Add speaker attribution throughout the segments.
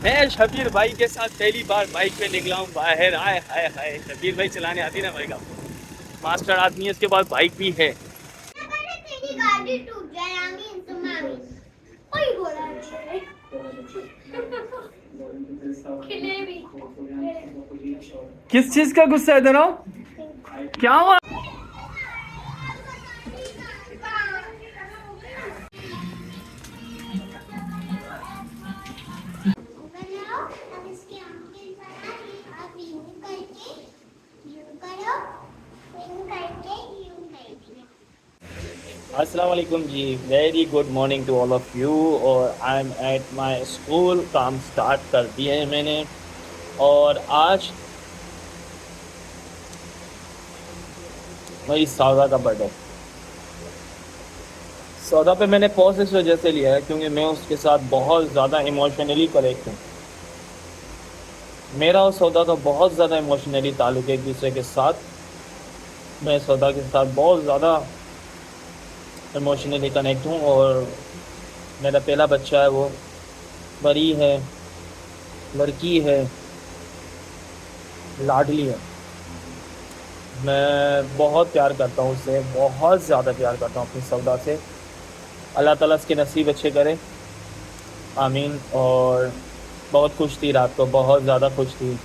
Speaker 1: मैं शबीर भाई के साथ पहली बार बाइक पे निकला हूँ बाहर। आए हाय हाय, शबीर भाई चलाने आती ना भाई का मास्टर आदमी है, उसके बाद बाइक भी है।
Speaker 2: तेरी गाड़ी टूट जाएगी तुम्हारी। कोई बोला नहीं। खिलेबी।
Speaker 1: किस चीज का गुस्सा है दोनों? क्या हुआ? अस्सलाम वालेकुम जी, very good morning to all of you. और I am at my school. काम स्टार्ट कर दिए हैं मैंने। और आज मेरी सौदा का बर्थडे। सौदा पे मैंने पॉज इस वजह से लिया है क्योंकि मैं उसके साथ बहुत ज़्यादा इमोशनली कनेक्ट हूँ। मेरा और सौदा का बहुत ज़्यादा इमोशनली ताल्लुक़ है एक दूसरे के साथ। मैं सौदा के साथ बहुत ज़्यादा इमोशनली कनेक्ट हूँ। और मेरा पहला बच्चा है, वो बड़ी है, लड़की है, लाडली है। मैं बहुत प्यार करता हूँ उससे, बहुत ज़्यादा प्यार करता हूँ अपनी सौदा से। अल्लाह ताला इसके नसीब अच्छे करे, आमीन। और बहुत खुश थी रात को, बहुत ज़्यादा खुश थी।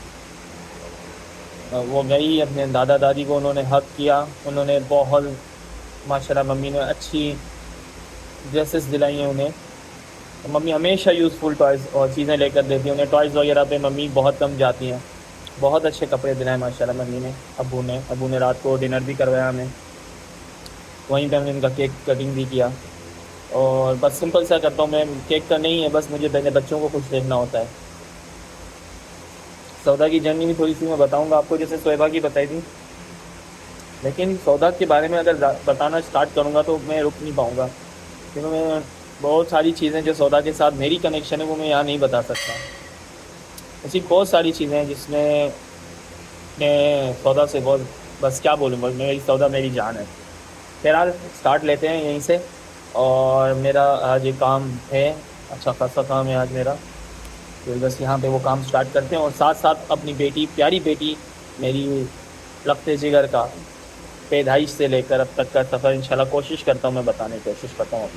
Speaker 1: वो गई अपने दादा दादी को उन्होंने हक किया। उन्होंने बहुत माशाल्लाह मम्मी ने अच्छी ड्रेसेस दिलाई हैं उन्हें। मम्मी हमेशा यूज़फुल टॉयज़ और चीज़ें लेकर देती हैं उन्हें। टॉयज़ वगैरह पे मम्मी बहुत कम जाती हैं। बहुत अच्छे कपड़े दिलाए माशाल्लाह मम्मी ने। अबू ने रात को डिनर भी करवाया हमें। वहीं पे हमने उनका केक कटिंग भी किया। और बस सिंपल सा करता हूँ मैं, केक का नहीं है, बस मुझे पहले बच्चों को खुश देखना होता है। सौदा की जर्नी भी थोड़ी सी मैं बताऊँगा आपको, जैसे शोएबा की बताई थी। लेकिन सौदा के बारे में अगर बताना स्टार्ट करूँगा तो मैं रुक नहीं पाऊँगा, क्योंकि मैं बहुत सारी चीज़ें जो सौदा के साथ मेरी कनेक्शन है वो मैं यहाँ नहीं बता सकता। ऐसी बहुत सारी चीज़ें हैं जिसमें मैं सौदा से बहुत, बस क्या बोलूँ, बस मेरी सौदा मेरी जान है। बहरहाल स्टार्ट लेते हैं यहीं से। और मेरा आज ये काम है, अच्छा खासा काम है आज मेरा, तो बस यहाँ पे वो काम स्टार्ट करते हैं। और साथ साथ अपनी बेटी, प्यारी बेटी मेरी, लफ्ते जिगर का पैदाइश से लेकर अब तक का सफ़र इंशाल्लाह कोशिश करता हूँ, मैं बताने की कोशिश करता हूँ।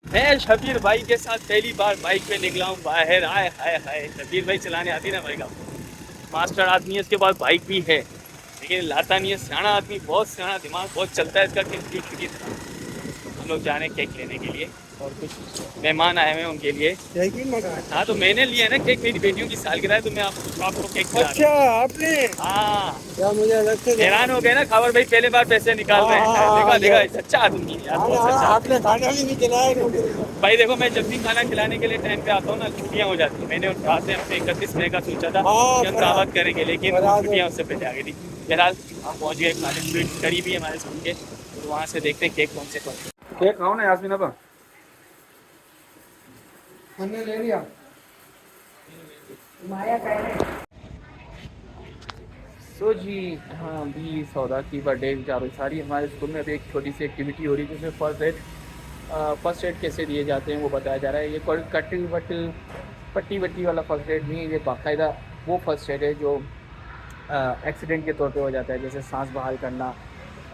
Speaker 1: मैं शबीर भाई के साथ पहली बार बाइक पे निकला हूँ बाहर। आए हाय हाय, शबीर भाई चलाने आती ना भाई का मास्टर आदमी है, उसके बाद बाइक भी है, लेकिन लाता नहीं है। सियाना आदमी, बहुत सियाना, दिमाग बहुत चलता है इसका। खिड़की हम लोग जा रहे हैं केक लेने के लिए, और कुछ मेहमान आए हुए हैं उनके लिए। हाँ तो मैंने लिया है ना केक, मेरी बेटियों की सालगिरह है, तो मैं आपको केक खिला रहा हूँ।
Speaker 3: अच्छा आपने?
Speaker 1: हाँ,
Speaker 3: क्या मुझे अलग से
Speaker 1: हैरान हो गए ना खबर भाई, पहले बार पैसे निकाल रहे हैं। देखा सच्चा आदमी है यार, बहुत सच्चा।
Speaker 3: आपने खाना भी नहीं खिलाया।
Speaker 1: भाई देखो, मैं जब भी खाना खिलाने के लिए टाइम पे आता हूँ ना, छुट्टियाँ हो जाती हैं। मैंने रात से अपने 31 मई का सोचा था कि हम दावत करेंगे, लेकिन छुट्टियाँ उससे पहले आ गई थी। बहरहाल हम पहुँच गए खाने, स्वीट करीब ही हमारे स्कूल के, तो वहाँ से देखते हैं केक कौन से केक खाओ ना यास्मीन अपा।
Speaker 3: हमने ले लिया।
Speaker 2: माया का
Speaker 1: सो जी, हाँ भी सौदा की बर्थडे जा रही सारी। हमारे स्कूल में अभी एक छोटी सी एक्टिविटी हो रही है जिसमें फर्स्ट एड कैसे दिए जाते हैं वो बताया जा रहा है। ये कोई पट्टी वट्टी वाला फर्स्ट एड नहीं है, ये बाकायदा वो फर्स्ट एड है जो एक्सीडेंट के तौर पे हो जाता है, जैसे सांस बहाल करना,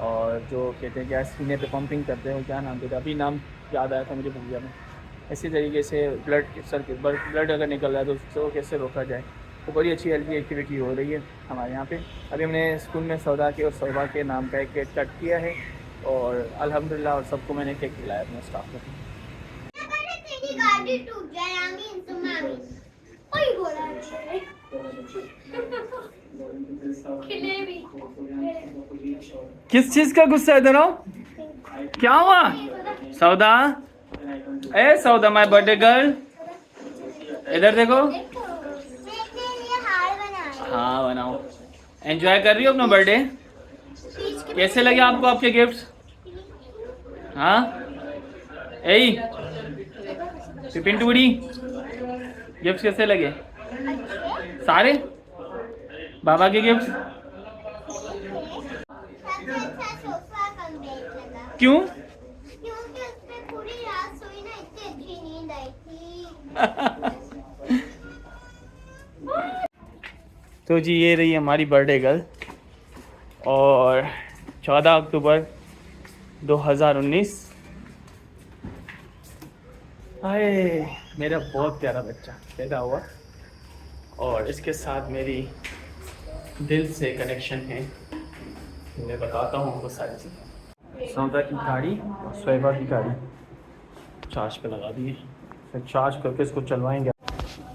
Speaker 1: और जो कहते हैं क्या सीने पे पंपिंग करते हैं, वो क्या नाम देते हैं, अभी नाम याद आया था मुझे भूल गया मैं। इसी तरीके से ब्लड अगर निकल रहा है तो उसको कैसे रोका जाए, तो बड़ी अच्छी हेल्थी एक्टिविटी हो रही है हमारे यहाँ पे। अभी हमने स्कूल में सौदा के और सौदा के नाम का एक केक कट किया है, और अल्हम्दुलिल्लाह और सबको मैंने केक खिलाया अपने स्टाफ को।
Speaker 2: तेरी गाड़ी टूट जाएगी तुम्हारी। कोई बोला नहीं। खिलेबी।
Speaker 1: किस चीज़ का गुस्सा है दोनों? क्या हुआ? सौदा, ए सौदा माय बर्थडे गर्ल, इधर देखो। हाँ बनाओ, एंजॉय कर रही हो अपना बर्थडे? कैसे लगे आपको आपके गिफ्ट्स? हाँ पिपिन टूडी, गिफ्ट्स कैसे लगे सारे? बाबा के गिफ्ट्स क्यों?
Speaker 2: क्योंकि उसमें पूरी रात सोई ना, इतनी अच्छी नींद आई थी।
Speaker 1: तो जी ये रही हमारी बर्थडे गर्ल और 14 अक्टूबर 2019। हाय मेरा बहुत प्यारा बच्चा पैदा हुआ और इसके साथ मेरी दिल से कनेक्शन है। मैं बताता हूँ आपको सारी चीज़ें। सौदा की गाड़ी और शोएबा की गाड़ी चार्ज पे लगा दी है, फिर चार्ज करके इसको चलवाएंगे।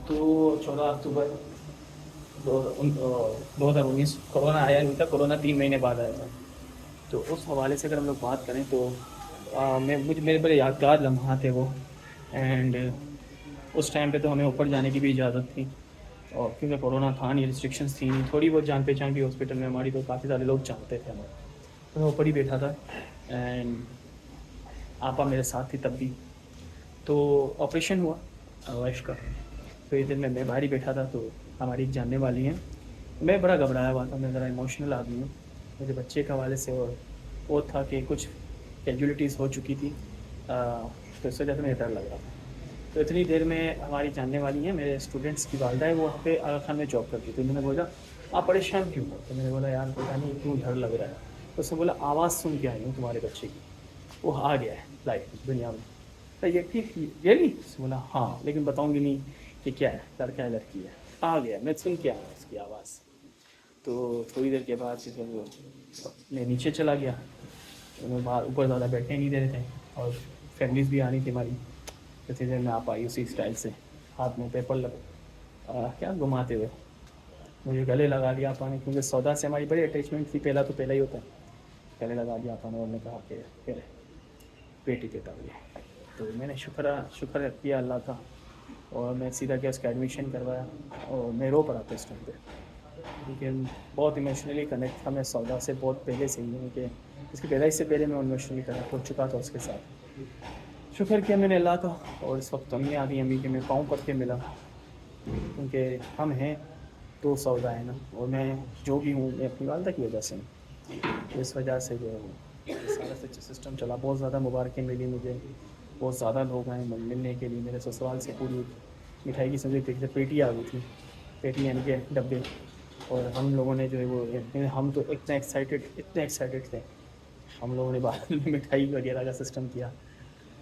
Speaker 1: तो 14 अक्टूबर 2019 कोरोना आया नहीं था, कोरोना 3 महीने बाद आया था। तो उस हवाले से अगर हम लोग बात करें तो मेरे बड़े यादगार लम्हा थे वो। एंड उस टाइम पे तो हमें ऊपर जाने की भी इजाज़त थी और क्योंकि कोरोना था नहीं, रिस्ट्रिक्शंस थी नहीं, थोड़ी बहुत जान पहचान भी हॉस्पिटल में हमारी, तो काफ़ी सारे लोग जानते थे हमें। तो मैं ऊपर ही बैठा था एंड आपा मेरे साथ थी तब भी। तो ऑपरेशन हुआ वाइफ का, तो इस दिन मैं बाहर ही बैठा था। तो हमारी एक जानने वाली हैं, मैं बड़ा घबराया हुआ था, मैं ज़रा इमोशनल आदमी हूँ मुझे बच्चे के हवाले से, और वो था कि कुछ कैजुअलिटीज़ हो चुकी थी, तो इस वजह से मुझे डर लग रहा था। तो इतनी देर में हमारी जानने वाली हैं, मेरे स्टूडेंट्स की वालदा है, वो वहाँ पे आगा खान में जॉब करती थी। मैंने बोला आप परेशान क्यों हो? तो मैंने बोला यार पता नहीं क्यों डर लग रहा है। तो उसने बोला आवाज़ सुन के आई हूँ तुम्हारे बच्चे की, वो आ गया है लाइफ दुनिया में। तो ये ठीक रियली? बोला हाँ, लेकिन बताऊँगी नहीं कि क्या है, लड़का है लड़की है, आ गया मैं सुन के आया उसकी आवाज़। तो थोड़ी देर के बाद फिर वो मैं नीचे चला गया, उन्हें बाहर ऊपर ज़्यादा बैठने नहीं दे रहे थे और फैमिलीज भी आनी थी हमारी। इतनी देर में आप आई उसी स्टाइल से हाथ में पेपर क्या घुमाते हुए मुझे गले लगा लिया आपने, क्योंकि सौदा से हमारी बड़ी अटैचमेंट थी, पहला तो पहला ही होता है। गले लगा दिया आपने और ने कहा कि फिर बेटी पिता हुई। तो मैंने शुक्र किया अल्लाह का और मैं सीधा गया उसका एडमिशन करवाया और मैं रो पड़ा था इस टाइम पर, लेकिन बहुत इमोशनली कनेक्ट था मैं सौदा से बहुत पहले से ही, कि इसकी पैदाइश से पहले मैं इमोशनली कनेक्ट हो चुका था उसके साथ। शुक्र किया मैंने अल्लाह का। और इस वक्त अम्मी आ गई, अम्मी के मैं पाँव पड़ के मिला, क्योंकि हम हैं तो सौदा है ना, और मैं जो भी हूँ मैं अपनी वालदा की वजह से हूँ। इस वजह से जो सारा सिस्टम चला, बहुत ज़्यादा मुबारकें मिली मुझे, बहुत ज़्यादा लोग आए मिलने के लिए। मेरे ससुराल से पूरी मिठाई की सब्ज़ी थी, पेटी आ गई थी, पेटी यानी कि डब्बे, और हम लोगों ने जो है वो हम तो इतने एक्साइटेड थे, हम लोगों ने बाद में मिठाई वगैरह का सिस्टम किया।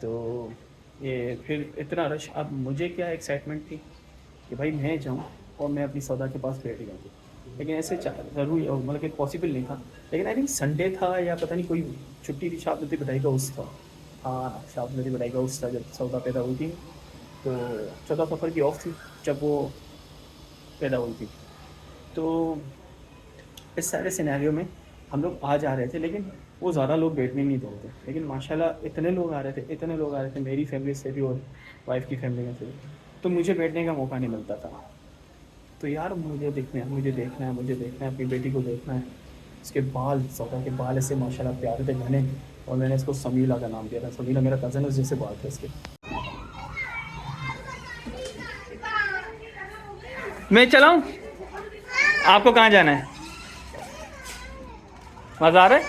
Speaker 1: तो ये फिर इतना रश, अब मुझे क्या एक्साइटमेंट थी कि भाई मैं जाऊँ और मैं अपनी सौदा के पास बैठ गया, लेकिन ऐसे ज़रूरी मतलब कि पॉसिबल नहीं था। लेकिन आई थिंक संडे था या पता नहीं कोई छुट्टी थी, शाबनती बधाई का उस था, हाँ शाबनती बधाई का उस था जब सौदा पैदा हुई थी। तो 14 सफ़र की ऑफ थी जब वो पैदा हुई थी। तो इस सारे सिनेरियो में हम लोग आ जा रहे थे, लेकिन वो ज़्यादा लोग बैठने नहीं देते थे, लेकिन माशाल्लाह इतने लोग आ रहे थे मेरी फैमिली से भी और वाइफ की फैमिली में से भी, तो मुझे बैठने का मौका नहीं मिलता था। तो यार मुझे देखना है अपनी बेटी को देखना है। उसके बाल, सौदा के बाल ऐसे माशाल्लाह प्यारे थे घने, और मैंने इसको समीला का नाम दिया था। समीला मेरा कज़न है, जैसे बाल थे इसके। मैं चलाऊँ? आपको कहाँ जाना है? मज़ा आ रहा है?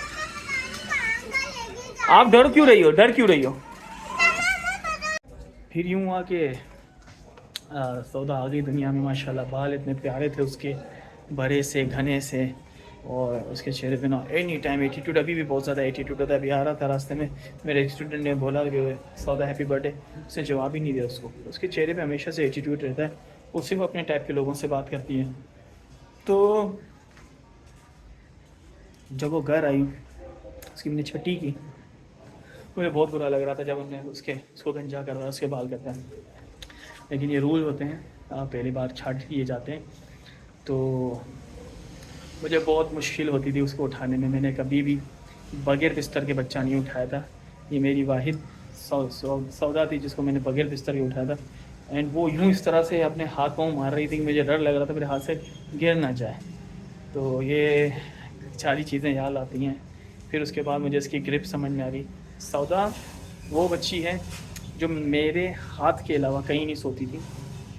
Speaker 1: आप डर क्यों रही हो? फिर यूँ हुआ कि सौदा आ गई दुनिया में, माशाल्लाह बाल इतने प्यारे थे उसके, बड़े से घने से, और उसके चेहरे पे ना एनी टाइम एटीट्यूड, अभी भी बहुत ज़्यादा एटीट्यूड होता है। अभी आ रहा था रास्ते में, मेरे एक स्टूडेंट ने बोला कि सौदा हैप्पी बर्थडे, उसने जवाब ही नहीं दिया उसको। उसके चेहरे पे हमेशा से एटीट्यूड रहता है, उससे वो अपने टाइप के लोगों से बात करती है। तो जब वो घर आई, उसकी मैंने छठी की, मुझे बहुत बुरा लग रहा था जब हमने उसको गंजा करवाया, उसके बाल करता है। लेकिन ये रूल होते हैं, पहली बार छाट किए जाते हैं। तो मुझे बहुत मुश्किल होती थी उसको उठाने में, मैंने कभी भी बगैर बिस्तर के बच्चा नहीं उठाया था। ये मेरी वाहिद सौदा थी जिसको मैंने बगैर बिस्तर के उठाया था। एंड वो यूँ इस तरह से अपने हाथ पाँव मार रही थी कि मुझे डर लग रहा था मेरे हाथ से गिर ना जाए। तो ये सारी चीज़ें याद आती हैं। फिर उसके बाद मुझे इसकी ग्रिप समझ में आ गई। सौदा वो बच्ची है जो मेरे हाथ के अलावा कहीं नहीं सोती थी,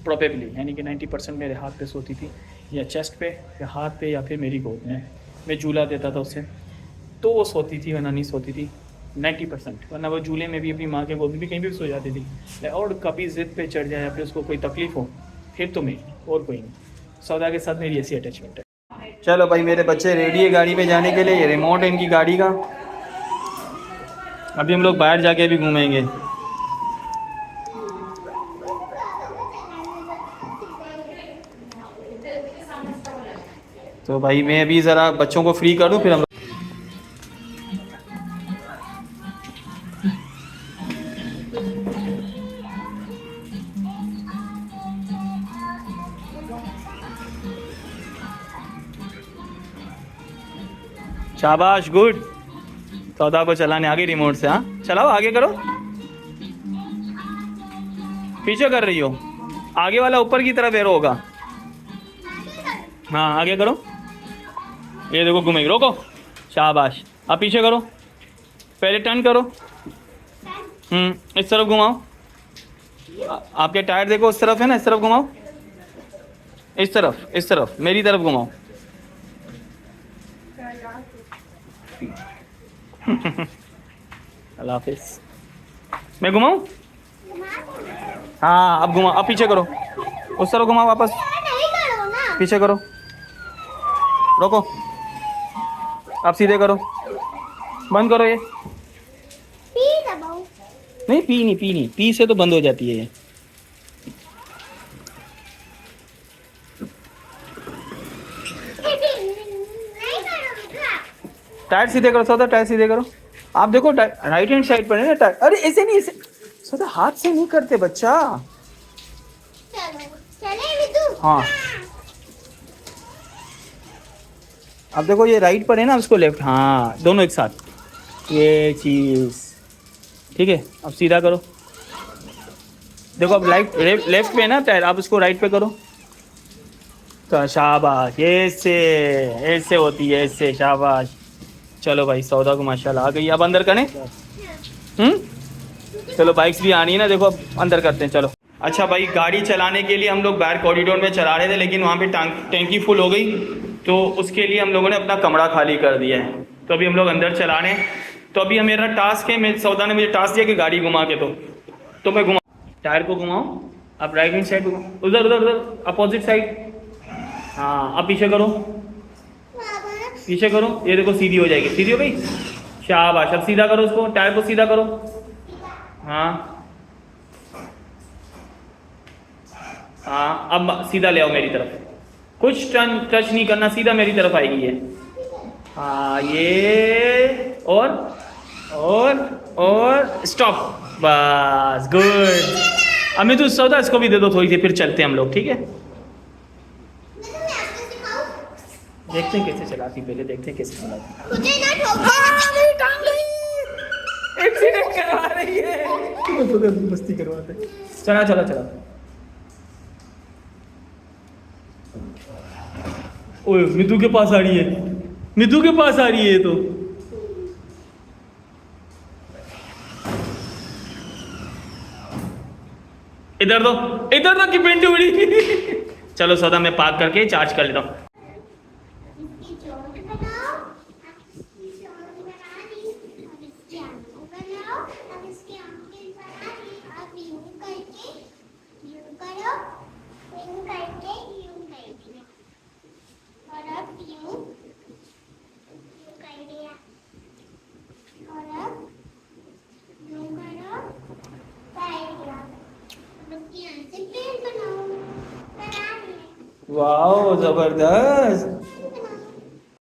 Speaker 1: प्रोबेबली, यानी कि 90% मेरे हाथ पे सोती थी, या चेस्ट पे या हाथ पे या फिर मेरी गोद में। मैं झूला देता था उसे तो वो सोती थी, वरना नहीं सोती थी 90%, वरना वो झूले में भी अपनी माँ के गोद में भी कहीं भी सो जाती थी। और कभी ज़िद पे चढ़ जाए या फिर उसको कोई तकलीफ़ हो फिर तो मैं, और कोई नहीं। सौदा के साथ मेरी ऐसी अटैचमेंट है। चलो भाई मेरे बच्चे रेडी है गाड़ी में जाने के लिए, ये रिमोट है इनकी गाड़ी का। अभी हम लोग बाहर जाके भी घूमेंगे। तो भाई मैं अभी ज़रा बच्चों को फ्री करूँ फिर हम शाबाश गुड। सौदा को चलाने आगे रिमोट से, हाँ चलाओ आगे करो। पीछे कर रही हो, आगे वाला ऊपर की तरफ एरो होगा। हाँ आगे करो, ये देखो घूमेगी, रोको। शाबाश, अब पीछे करो, पहले टर्न करो। इस तरफ घुमाओ, आपके टायर देखो उस तरफ है ना, इस तरफ घुमाओ। इस तरफ मेरी तरफ घुमाओ। अल्लाह हाफिज। मैं घुमाऊं? हाँ अब घुमाओ, अब पीछे करो, उस तरफ घुमाओ वापस।
Speaker 2: नहीं करो ना।
Speaker 1: पीछे करो, रोको, अब सीधे करो, बंद करो ये।
Speaker 2: पी दबाओ।
Speaker 1: नहीं पी नहीं, पी से तो बंद हो जाती है ये।
Speaker 2: नहीं करो बेटा।
Speaker 1: टायर सीधे करो सौदा, टायर सीधे करो। आप देखो राइट हैंड साइड पर है ना टायर। अरे ऐसे नहीं, ऐसे सौदा हाथ से नहीं करते बच्चा।
Speaker 2: चलो चले विदु।
Speaker 1: हाँ अब देखो ये राइट पर है ना, उसको लेफ्ट, हाँ दोनों एक साथ, ये चीज़ ठीक है। अब सीधा करो, देखो अब लेफ्ट पे है ना टायर, आप उसको राइट पे करो। तो शाबाश, ऐसे होती है, ऐसे शाबाश। चलो भाई सौदा को माशाल्लाह आ गई। अब अंदर करें? चलो बाइक्स भी आनी है ना, देखो अब अंदर करते हैं। चलो अच्छा भाई, गाड़ी चलाने के लिए हम लोग बाहर कॉरिडोर में चला रहे थे, लेकिन वहाँ पे टैंकी फुल हो गई, तो उसके लिए हम लोगों ने अपना कमरा खाली कर दिया है। तो अभी हम लोग अंदर चला रहे हैं। तो अभी मेरा टास्क है, मैं सौदा ने मुझे टास्क दिया कि गाड़ी घुमा के तो मैं घुमा, टायर को घुमाओ, अब राइट हैंड साइड उधर अपोजिट साइड। हाँ अब पीछे करो, पीछे करो, ये देखो सीधी हो जाएगी, सीधी हो गई। शाबाश, अब सीधा करो उसको, टायर को सीधा करो। हाँ अब सीधा ले आओ मेरी तरफ, कुछ टच नहीं करना, सीधा मेरी तरफ आएगी ये। हाँ ये और स्टॉप, बस गुड। अमित तो सौदा इसको भी दे दो थोड़ी सी, फिर चलते हैं हम लोग, ठीक है। देखते हैं कैसे चलाती, पहले देखते हैं कैसे चलाती।
Speaker 2: मुझे ना ठोको।
Speaker 1: एक्सीडेंट करवा रही है, मस्ती करवाते। चला ओए मितू के पास आ रही है, मितू के पास आ रही है। तो इधर दो कि पेंट उड़ी। चलो सौदा मैं पार्क करके चार्ज कर लेता हूँ।
Speaker 2: इसकी चोट बनाओ, इसकी चोट बना दी, अब इसकी आंखें बनाओ, अब इसकी आंखें बना दी, अब यूं करके यूं करो, यूं करके यूं कर दिया, और अब यूं कर दिया, और अब यूं करो, कर दिया। अब इसकी आंखें पेड़ बनाओ, बना दिया।
Speaker 1: वाओ जबरदस्त।